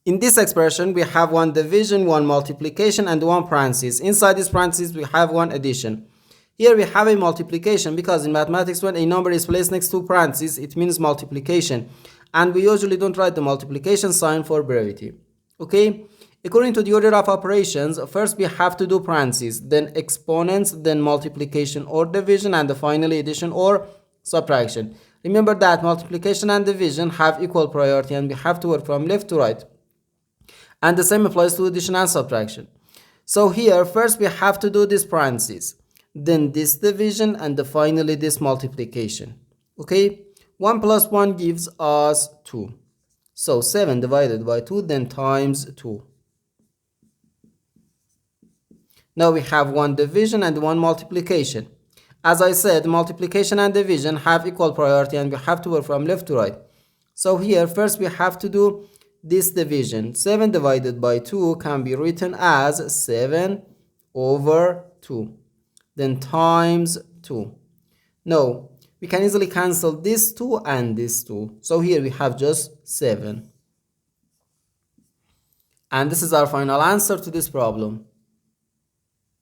In this expression, we have one division, one multiplication, and one parenthesis. Inside this parenthesis, we have one addition. Here we have a multiplication because in mathematics, when a number is placed next to parentheses, it means multiplication. And we usually don't write the multiplication sign for brevity. Okay? According to the order of operations, first we have to do parentheses, then exponents, then multiplication or division, and finally addition or subtraction. Remember that multiplication and division have equal priority and we have to work from left to right. And the same applies to addition and subtraction. So here, first we have to do this parentheses, then this division, and finally this multiplication. Okay? 1 plus 1 gives us 2. So 7 divided by 2, then times 2. Now we have one division and one multiplication. As I said, multiplication and division have equal priority and we have to work from left to right. So here, first we have to do this division. 7 divided by 2 can be written as 7 over 2. Then times 2. Now, we can easily cancel this 2 and this 2. So here we have just 7. And this is our final answer to this problem.